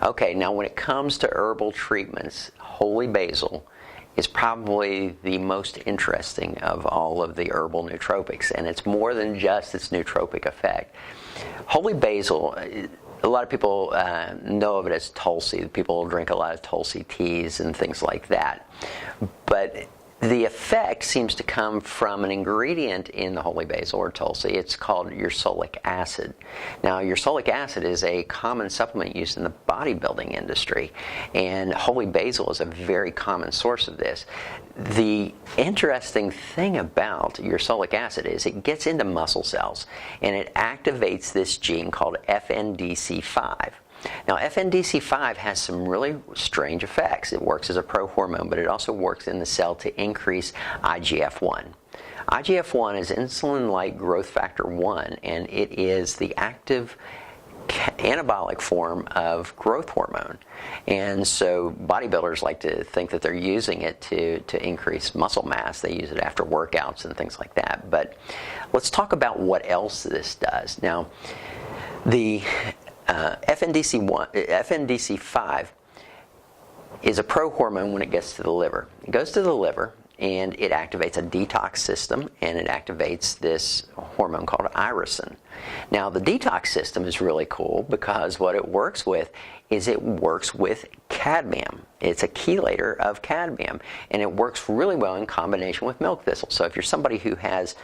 Okay, now when it comes to herbal treatments, holy basil is probably the most interesting of all of the herbal nootropics, and it's more than just its nootropic effect. Holy basil, a lot of people know of it as Tulsi. People drink a lot of Tulsi teas and things like that. But the effect seems to come from an ingredient in the holy basil or Tulsi. It's called ursoleic acid. Now, ursoleic acid is a common supplement used in the bodybuilding industry, and holy basil is a very common source of this. The interesting thing about ursoleic acid is it gets into muscle cells, and it activates this gene called FNDC5. Now, FNDC5 has some really strange effects. It works as a prohormone, but it also works in the cell to increase IGF-1. IGF-1 is insulin-like growth factor 1, and it is the active anabolic form of growth hormone. And so bodybuilders like to think that they're using it to increase muscle mass. They use it after workouts and things like that. But let's talk about what else this does. Now, the FNDC5 is a prohormone when it gets to the liver. It goes to the liver and it activates a detox system, and it activates this hormone called irisin. Now, the detox system is really cool because what it works with is it works with cadmium. It's a chelator of cadmium, and it works really well in combination with milk thistle. So if you're somebody who has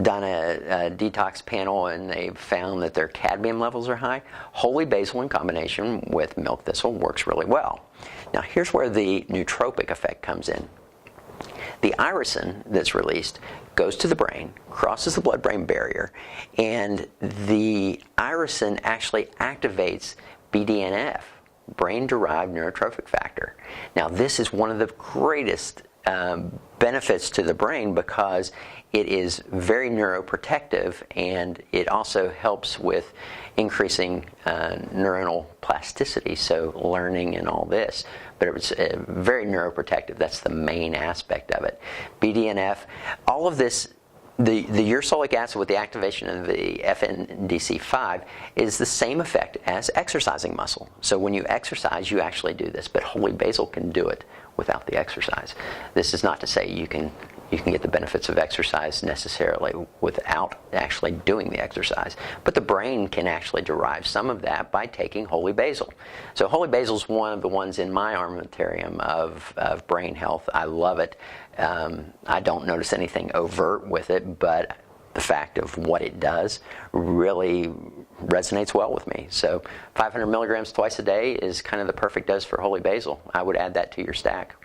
done a detox panel and they've found that their cadmium levels are high, holy basil in combination with milk thistle works really well. Now, here's where the nootropic effect comes in. The irisin that's released goes to the brain, crosses the blood-brain barrier, and the irisin actually activates BDNF, brain-derived neurotrophic factor. Now, this is one of the greatest benefits to the brain because it is very neuroprotective, and it also helps with increasing neuronal plasticity, so learning and all this. But it's very neuroprotective. That's the main aspect of it. BDNF, all of this, the ursoleic acid with the activation of the FNDC5 is the same effect as exercising muscle. So when you exercise, you actually do this, but holy basil can do it without the exercise. This is not to say you can get the benefits of exercise necessarily without actually doing the exercise. But the brain can actually derive some of that by taking holy basil. So holy basil is one of the ones in my armamentarium of brain health. I love it. I don't notice anything overt with it, but the fact of what it does really resonates well with me. So 500 milligrams twice a day is kind of the perfect dose for holy basil. I would add that to your stack.